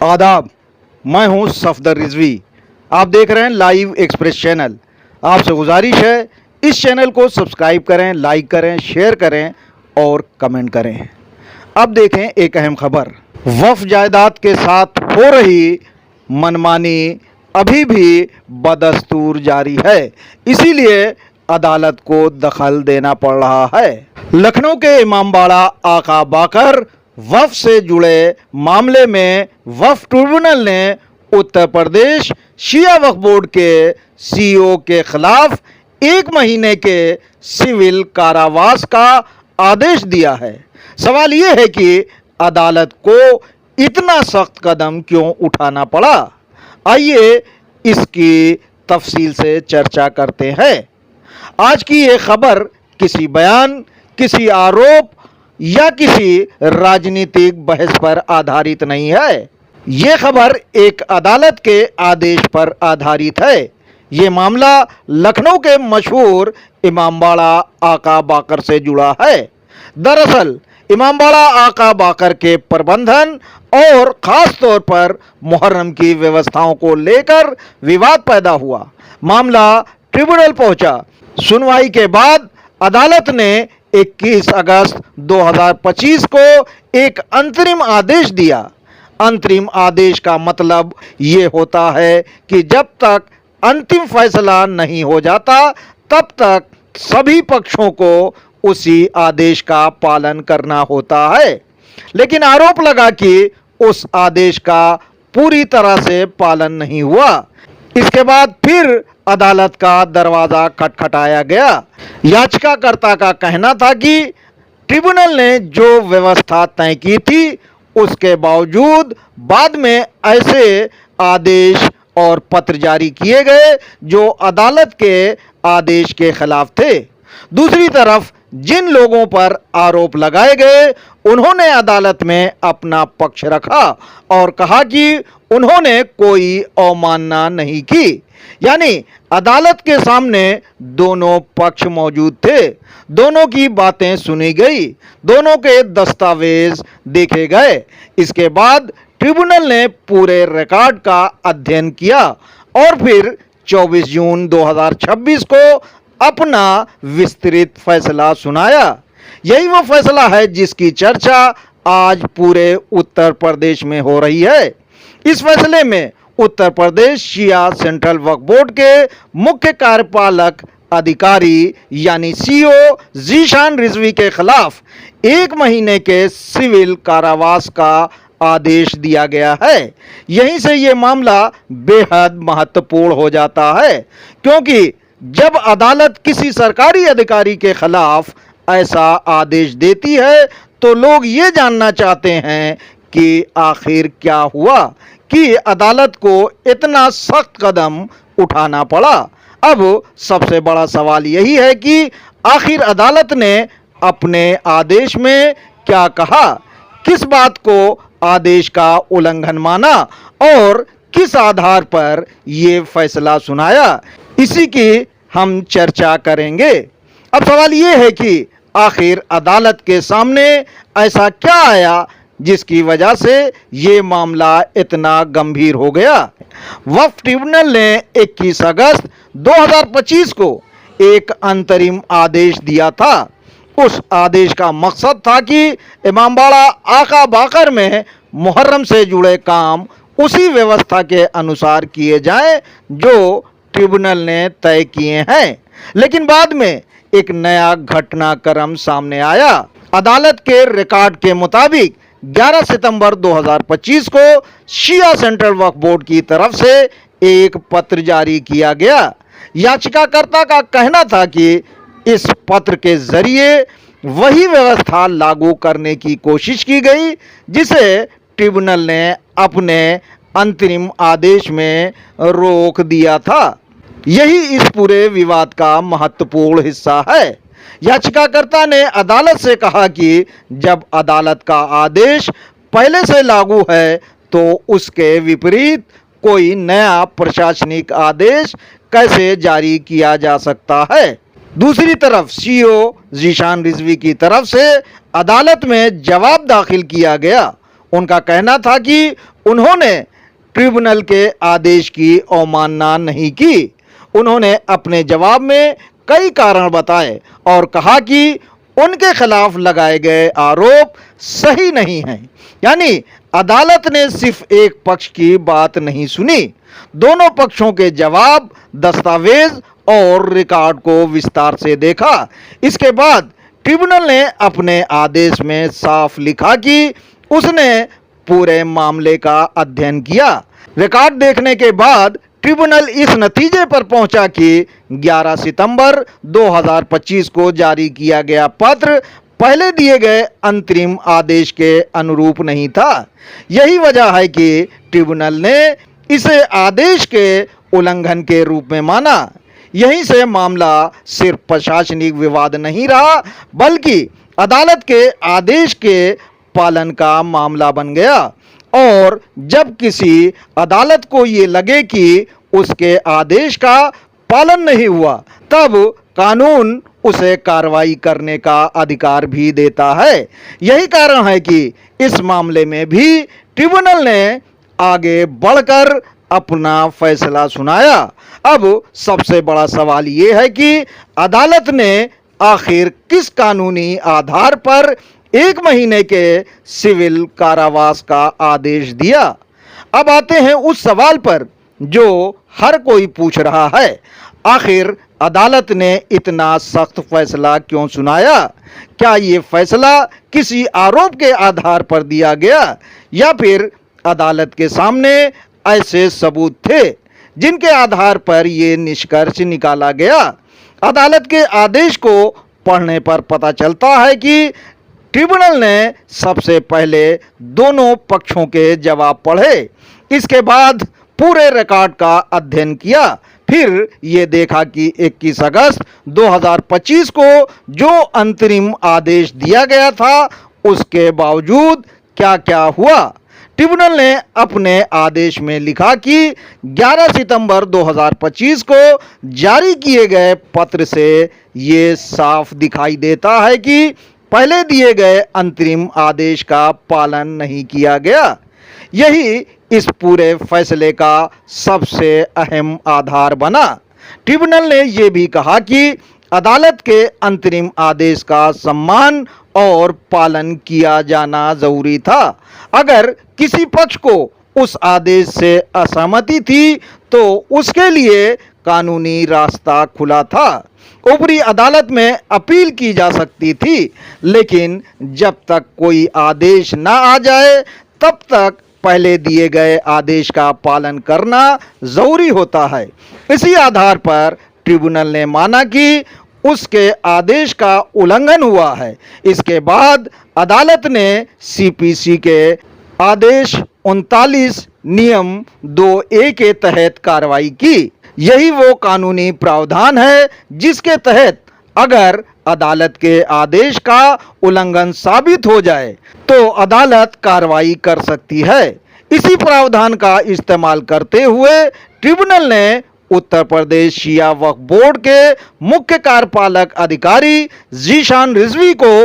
आदाब, मैं हूं सफदर रिजवी। आप देख रहे हैं लाइव एक्सप्रेस चैनल। आपसे गुजारिश है इस चैनल को सब्सक्राइब करें, लाइक करें, शेयर करें और कमेंट करें। अब देखें एक अहम खबर। वक्फ जायदाद के साथ हो रही मनमानी अभी भी बदस्तूर जारी है, इसीलिए अदालत को दखल देना पड़ रहा है। लखनऊ के इमामबाड़ा आका बाकर वक्फ से जुड़े मामले में वक्फ ट्रिब्यूनल ने उत्तर प्रदेश शिया वक्फ बोर्ड के सीईओ के खिलाफ 1 महीने के सिविल कारावास का आदेश दिया है। सवाल ये है कि अदालत को इतना सख्त कदम क्यों उठाना पड़ा। आइए इसकी तफसील से चर्चा करते हैं। आज की ये खबर किसी बयान, किसी आरोप या किसी राजनीतिक बहस पर आधारित नहीं है। ये खबर एक अदालत के आदेश पर आधारित है। ये मामला लखनऊ के मशहूर इमामबाड़ा आका बाकर से जुड़ा है। दरअसल इमामबाड़ा आका बाकर के प्रबंधन और ख़ास तौर पर मुहर्रम की व्यवस्थाओं को लेकर विवाद पैदा हुआ। मामला ट्रिब्यूनल पहुंचा। सुनवाई के बाद अदालत ने 21 अगस्त 2025 को एक अंतरिम आदेश दिया। अंतरिम आदेश का मतलब ये होता है कि जब तक अंतिम फैसला नहीं हो जाता तब तक सभी पक्षों को उसी आदेश का पालन करना होता है। लेकिन आरोप लगा कि उस आदेश का पूरी तरह से पालन नहीं हुआ। इसके बाद फिर अदालत का दरवाज़ा खटखटाया गया। याचिकाकर्ता का कहना था कि ट्रिब्यूनल ने जो व्यवस्था तय की थी उसके बावजूद बाद में ऐसे आदेश और पत्र जारी किए गए जो अदालत के आदेश के खिलाफ थे। दूसरी तरफ जिन लोगों पर आरोप लगाए गए उन्होंने अदालत में अपना पक्ष रखा और कहा कि उन्होंने कोई अवमानना नहीं की। यानी अदालत के सामने दोनों पक्ष मौजूद थे, दोनों की बातें सुनी गई, दोनों के दस्तावेज देखे गए। इसके बाद ट्रिब्यूनल ने पूरे रिकॉर्ड का अध्ययन किया और फिर 24 जून 2026 को अपना विस्तृत फैसला सुनाया। यही वो फैसला है जिसकी चर्चा आज पूरे उत्तर प्रदेश में हो रही है। इस फैसले में उत्तर प्रदेश शिया सेंट्रल वक्फ बोर्ड के मुख्य कार्यपालक अधिकारी यानी सीईओ ज़ीशान रिजवी के खिलाफ 1 महीने के सिविल कारावास का आदेश दिया गया है। यहीं से ये मामला बेहद महत्वपूर्ण हो जाता है, क्योंकि जब अदालत किसी सरकारी अधिकारी के खिलाफ ऐसा आदेश देती है तो लोग ये जानना चाहते हैं कि आखिर क्या हुआ कि अदालत को इतना सख्त कदम उठाना पड़ा। अब सबसे बड़ा सवाल यही है कि आखिर अदालत ने अपने आदेश में क्या कहा, किस बात को आदेश का उल्लंघन माना और किस आधार पर ये फैसला सुनाया। इसी की हम चर्चा करेंगे। अब सवाल ये है कि आखिर अदालत के सामने ऐसा क्या आया जिसकी वजह से ये मामला इतना गंभीर हो गया। वक्फ ट्रिब्यूनल ने 21 अगस्त 2025 को एक अंतरिम आदेश दिया था। उस आदेश का मकसद था कि इमामबाड़ा आका बाकर में मुहर्रम से जुड़े काम उसी व्यवस्था के अनुसार किए जाएं जो ट्रिब्यूनल ने तय किए हैं। लेकिन बाद में एक नया घटनाक्रम सामने आया। अदालत के रिकॉर्ड के मुताबिक 11 सितंबर 2025 को शिया सेंट्रल वक्फ बोर्ड की तरफ से एक पत्र जारी किया गया। याचिकाकर्ता का कहना था कि इस पत्र के जरिए वही व्यवस्था लागू करने की कोशिश की गई जिसे ट्रिब्यूनल ने अपने अंतरिम आदेश में रोक दिया था। यही इस पूरे विवाद का महत्वपूर्ण हिस्सा है। याचिकाकर्ता ने अदालत से कहा कि जब अदालत का आदेश पहले से लागू है तो उसके विपरीत कोई नया प्रशासनिक आदेश कैसे जारी किया जा सकता है। दूसरी तरफ सीईओ ज़ीशान रिजवी की तरफ से अदालत में जवाब दाखिल किया गया। उनका कहना था कि उन्होंने ट्रिब्यूनल के आदेश की अवमानना नहीं की। उन्होंने अपने जवाब में कई कारण बताए और कहा कि उनके खिलाफ लगाए गए आरोप सही नहीं हैं। यानी अदालत ने सिर्फ एक पक्ष की बात नहीं सुनी, दोनों पक्षों के जवाब, दस्तावेज और रिकॉर्ड को विस्तार से देखा। इसके बाद ट्रिब्यूनल ने अपने आदेश में साफ लिखा कि उसने पूरे मामले का अध्ययन किया। रिकॉर्ड देखने के बाद ट्रिब्यूनल इस नतीजे पर पहुंचा कि 11 सितंबर 2025 को जारी किया गया पत्र पहले दिए गए अंतरिम आदेश के अनुरूप नहीं था। यही वजह है कि ट्रिब्यूनल ने इसे आदेश के उल्लंघन के रूप में माना। यहीं से मामला सिर्फ प्रशासनिक विवाद नहीं रहा, बल्कि अदालत के आदेश के पालन का मामला बन गया। और जब किसी अदालत को ये लगे कि उसके आदेश का पालन नहीं हुआ, तब कानून उसे कार्रवाई करने का अधिकार भी देता है। यही कारण है कि इस मामले में भी ट्रिब्यूनल ने आगे बढ़कर अपना फैसला सुनाया। अब सबसे बड़ा सवाल ये है कि अदालत ने आखिर किस कानूनी आधार पर 1 महीने के सिविल कारावास का आदेश दिया। अब आते हैं उस सवाल पर जो हर कोई पूछ रहा है, आखिर अदालत ने इतना सख्त फैसला क्यों सुनाया? क्या ये फैसला किसी आरोप के आधार पर दिया गया या फिर अदालत के सामने ऐसे सबूत थे जिनके आधार पर ये निष्कर्ष निकाला गया? अदालत के आदेश को पढ़ने पर पता चलता है कि ट्रिब्यूनल ने सबसे पहले दोनों पक्षों के जवाब पढ़े, इसके बाद पूरे रिकॉर्ड का अध्ययन किया, फिर ये देखा कि 21 अगस्त 2025 को जो अंतरिम आदेश दिया गया था उसके बावजूद क्या क्या हुआ। ट्रिब्यूनल ने अपने आदेश में लिखा कि 11 सितंबर 2025 को जारी किए गए पत्र से ये साफ दिखाई देता है कि पहले दिए गए अंतरिम आदेश का पालन नहीं किया गया। यही इस पूरे फैसले का सबसे अहम आधार बना। ट्रिब्यूनल ने यह भी कहा कि अदालत के अंतरिम आदेश का सम्मान और पालन किया जाना जरूरी था। अगर किसी पक्ष को उस आदेश से असहमति थी तो उसके लिए कानूनी रास्ता खुला था। ऊपरी अदालत में अपील की जा सकती थी, लेकिन जब तक कोई आदेश ना आ जाए तब तक पहले दिए गए आदेश का पालन करना जरूरी होता है। इसी आधार पर ट्रिब्यूनल ने माना कि उसके आदेश का उल्लंघन हुआ है। इसके बाद अदालत ने सीपीसी के आदेश 39 नियम 2A के तहत कार्रवाई की। यही वो कानूनी प्रावधान है जिसके तहत अगर अदालत के आदेश का उल्लंघन साबित हो जाए तो अदालत कार्रवाई कर सकती है। इसी प्रावधान का इस्तेमाल करते हुए ट्रिब्यूनल ने उत्तर प्रदेश शिया वक्फ बोर्ड के मुख्य कार्यपालक अधिकारी जीशान रिजवी को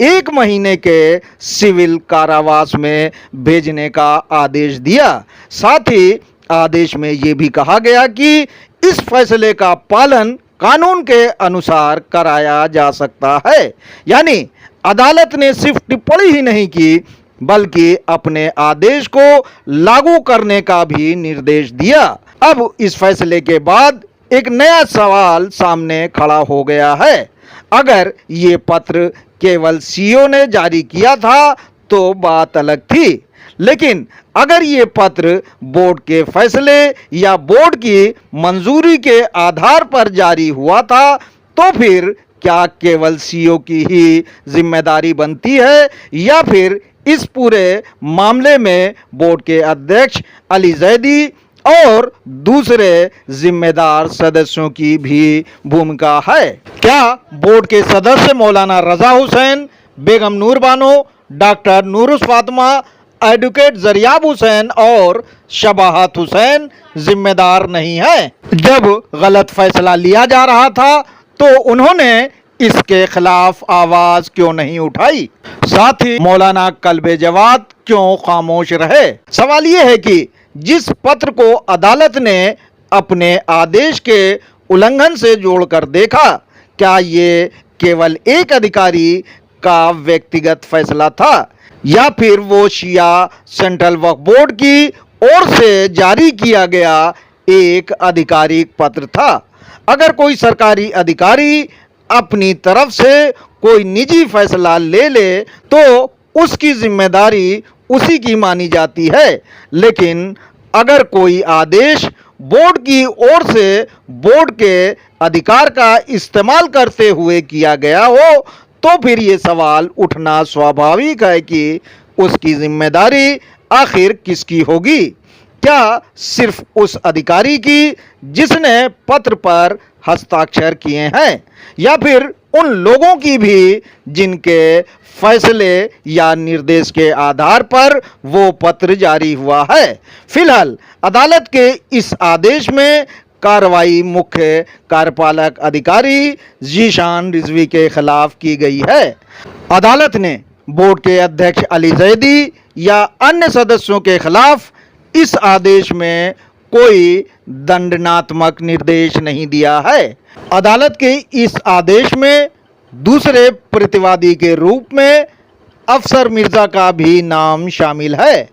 1 महीने के सिविल कारावास में भेजने का आदेश दिया। साथ ही आदेश में ये भी कहा गया कि इस फैसले का पालन कानून के अनुसार कराया जा सकता है। यानी अदालत ने सिर्फ टिप्पणी ही नहीं की बल्कि अपने आदेश को लागू करने का भी निर्देश दिया। अब इस फैसले के बाद एक नया सवाल सामने खड़ा हो गया है। अगर ये पत्र केवल सीईओ ने जारी किया था तो बात अलग थी, लेकिन अगर ये पत्र बोर्ड के फैसले या बोर्ड की मंजूरी के आधार पर जारी हुआ था तो फिर क्या केवल सीईओ की ही जिम्मेदारी बनती है या फिर इस पूरे मामले में बोर्ड के अध्यक्ष अली जैदी और दूसरे जिम्मेदार सदस्यों की भी भूमिका है? क्या बोर्ड के सदस्य मौलाना रजा हुसैन, बेगम नूर बानो, डॉक्टर नूरुस फातिमा, एडवोकेट जरियाब हुसैन और शबाहत हुसैन जिम्मेदार नहीं है? जब गलत फैसला लिया जा रहा था तो उन्होंने इसके खिलाफ आवाज क्यों नहीं उठाई? साथ ही मौलाना कल्बे जवाद क्यों खामोश रहे? सवाल यह है कि जिस पत्र को अदालत ने अपने आदेश के उल्लंघन से जोड़कर देखा, क्या ये केवल एक अधिकारी का व्यक्तिगत फैसला था या फिर वो शिया सेंट्रल वक्फ बोर्ड की ओर से जारी किया गया एक आधिकारिक पत्र था? अगर कोई सरकारी अधिकारी अपनी तरफ से कोई निजी फैसला ले ले तो उसकी जिम्मेदारी उसी की मानी जाती है, लेकिन अगर कोई आदेश बोर्ड की ओर से बोर्ड के अधिकार का इस्तेमाल करते हुए किया गया हो तो फिर ये सवाल उठना स्वाभाविक है कि उसकी जिम्मेदारी आखिर किसकी होगी? क्या सिर्फ उस अधिकारी की जिसने पत्र पर हस्ताक्षर किए हैं, या फिर उन लोगों की भी जिनके फैसले या निर्देश के आधार पर वो पत्र जारी हुआ है? फिलहाल अदालत के इस आदेश में कार्रवाई मुख्य कार्यपालक अधिकारी जीशान रिजवी के खिलाफ की गई है। अदालत ने बोर्ड के अध्यक्ष अली जैदी या अन्य सदस्यों के खिलाफ इस आदेश में कोई दंडात्मक निर्देश नहीं दिया है। अदालत के इस आदेश में दूसरे प्रतिवादी के रूप में अफसर मिर्जा का भी नाम शामिल है।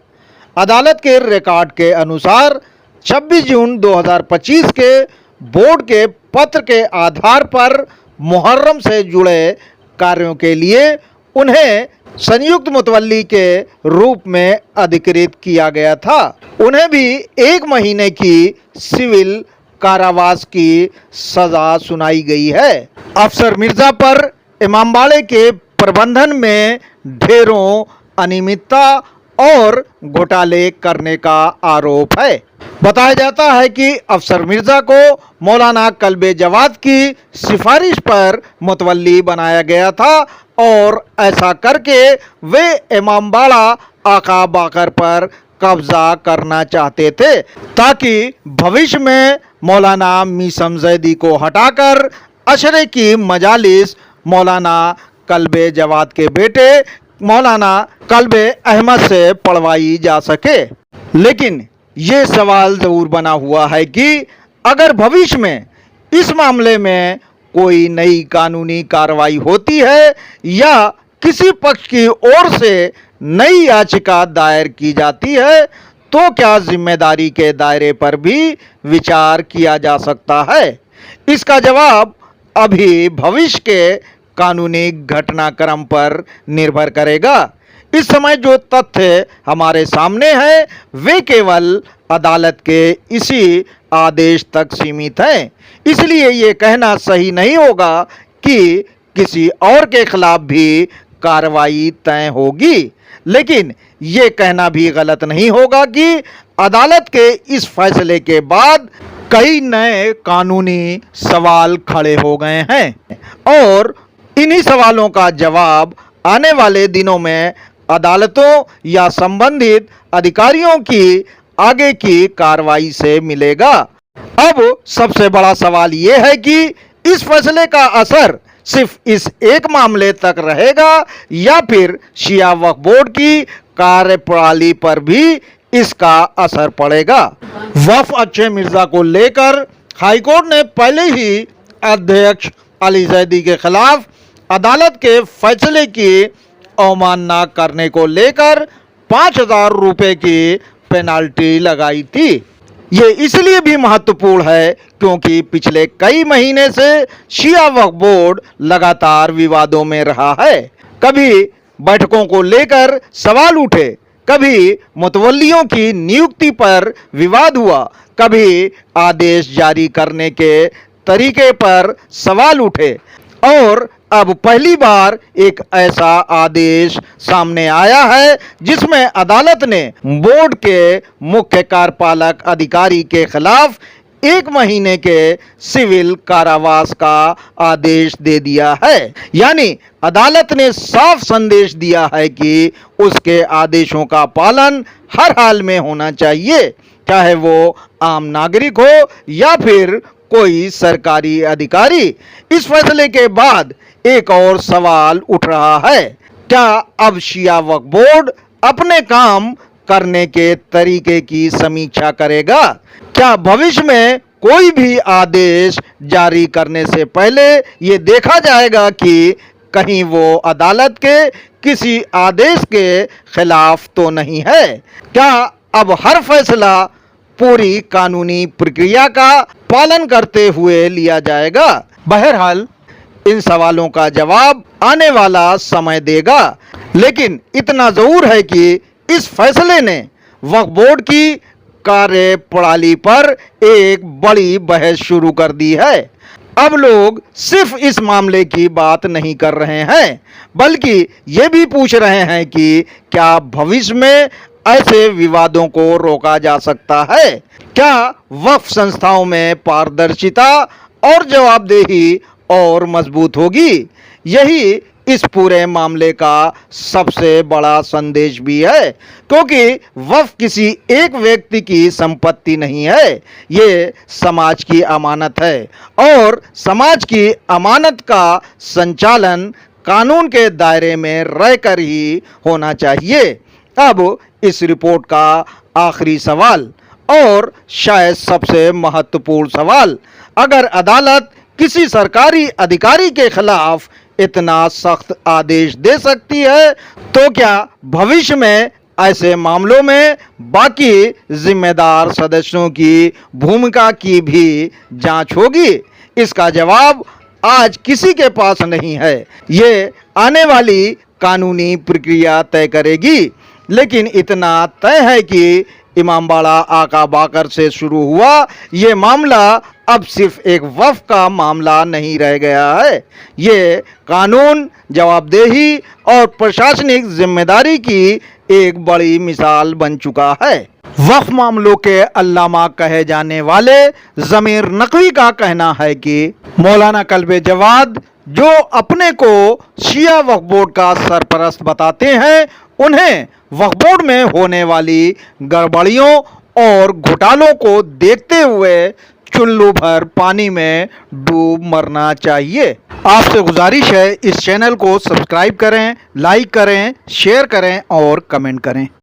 अदालत के रिकॉर्ड के अनुसार 26 जून 2025 के बोर्ड के पत्र के आधार पर मुहर्रम से जुड़े कार्यों के लिए उन्हें संयुक्त मुतवल्ली के रूप में अधिकृत किया गया था। उन्हें भी 1 महीने की सिविल कारावास की सजा सुनाई गई है। अफसर मिर्जा पर इमामबाड़े के प्रबंधन में ढेरों अनियमितता और घोटाले करने का आरोप है। बताया जाता है कि अफसर मिर्जा को मौलाना कल्बे जवाद की सिफारिश पर मुतवल्ली बनाया गया था और ऐसा करके वे इमामबाड़ा आका बाकर पर कब्जा करना चाहते थे ताकि भविष्य में मौलाना मीसम जैदी को हटाकर अशरे की मजालिस मौलाना कल्बे जवाद के बेटे मौलाना कल्बे अहमद से पढ़वाई जा सके। लेकिन ये सवाल ज़रूर बना हुआ है कि अगर भविष्य में इस मामले में कोई नई कानूनी कार्रवाई होती है या किसी पक्ष की ओर से नई याचिका दायर की जाती है तो क्या जिम्मेदारी के दायरे पर भी विचार किया जा सकता है? इसका जवाब अभी भविष्य के कानूनी घटनाक्रम पर निर्भर करेगा। इस समय जो तथ्य हमारे सामने हैं वे केवल अदालत के इसी आदेश तक सीमित हैं, इसलिए ये कहना सही नहीं होगा कि किसी और के खिलाफ भी कार्रवाई तय होगी। लेकिन ये कहना भी गलत नहीं होगा कि अदालत के इस फैसले के बाद कई नए कानूनी सवाल खड़े हो गए हैं और इन्हीं सवालों का जवाब आने वाले दिनों में अदालतों या संबंधित अधिकारियों की आगे की कार्रवाई से मिलेगा। अब सबसे बड़ा सवाल यह है कि इस फैसले का असर सिर्फ इस एक मामले तक रहेगा या फिर शिया वक्फ बोर्ड की कार्यप्रणाली पर भी इसका असर पड़ेगा। वक्फ अच्छे मिर्जा को लेकर हाईकोर्ट ने पहले ही अध्यक्ष अली जैदी के खिलाफ अदालत के फैसले की अवमानना करने को लेकर 5,000 रुपये की पेनाल्टी लगाई थी। ये इसलिए भी महत्वपूर्ण है क्योंकि पिछले कई महीने से शिया वक्फ बोर्ड लगातार विवादों में रहा है। कभी बैठकों को लेकर सवाल उठे, कभी मुतवल्लियों की नियुक्ति पर विवाद हुआ, कभी आदेश जारी करने के तरीके पर सवाल उठे और अब पहली बार एक ऐसा आदेश सामने आया है जिसमें अदालत ने बोर्ड के मुख्य कार्यपालक अधिकारी के खिलाफ 1 महीने के सिविल कारावास का आदेश दे दिया है। यानी अदालत ने साफ संदेश दिया है कि उसके आदेशों का पालन हर हाल में होना चाहिए, चाहे वो आम नागरिक हो या फिर कोई सरकारी अधिकारी। इस फैसले के बाद एक और सवाल उठ रहा है, क्या अब शिया वक्फ बोर्ड अपने काम करने के तरीके की समीक्षा करेगा। क्या भविष्य में कोई भी आदेश जारी करने से पहले ये देखा जाएगा कि कहीं वो अदालत के किसी आदेश के खिलाफ तो नहीं है? क्या अब हर फैसला पूरी कानूनी प्रक्रिया का पालन करते हुए लिया जाएगा? बहरहाल इन सवालों का जवाब आने वाला समय देगा, लेकिन इतना जरूर है कि इस फैसले ने वक्फ बोर्ड की कार्यप्रणाली पर एक बड़ी बहस शुरू कर दी है। अब लोग सिर्फ इस मामले की बात नहीं कर रहे हैं, बल्कि ये भी पूछ रहे हैं कि क्या भविष्य में ऐसे विवादों को रोका जा सकता है? क्या वक्फ संस्थाओं में पारदर्शिता और जवाबदेही और मजबूत होगी? यही इस पूरे मामले का सबसे बड़ा संदेश भी है, क्योंकि वक्फ किसी एक व्यक्ति की संपत्ति नहीं है, ये समाज की अमानत है और समाज की अमानत का संचालन कानून के दायरे में रहकर ही होना चाहिए। अब इस रिपोर्ट का आखिरी सवाल और शायद सबसे महत्वपूर्ण सवाल, अगर अदालत किसी सरकारी अधिकारी के खिलाफ इतना सख्त आदेश दे सकती है, तो क्या भविष्य में ऐसे मामलों में बाकी जिम्मेदार सदस्यों की भूमिका की भी जांच होगी? इसका जवाब आज किसी के पास नहीं है। ये आने वाली कानूनी प्रक्रिया तय करेगी, लेकिन इतना तय है कि इमामबाड़ा आका बाकर से शुरू हुआ ये मामला अब सिर्फ एक वक्फ का मामला नहीं रह गया है। ये कानून, जवाबदेही और प्रशासनिक जिम्मेदारी की एक बड़ी मिसाल बन चुका है। वक्फ मामलों के अल्लामा कहे जाने वाले ज़मीर नकवी का कहना है कि मौलाना कल्बे जवाद जो अपने को शिया वक्फ बोर्ड का सरपरस्त बताते हैं, उन्हें वक्फ बोर्ड में होने वाली गड़बड़ियों और घोटालों को देखते हुए चुल्लू भर पानी में डूब मरना चाहिए। आपसे गुजारिश है इस चैनल को सब्सक्राइब करें, लाइक करें, शेयर करें और कमेंट करें।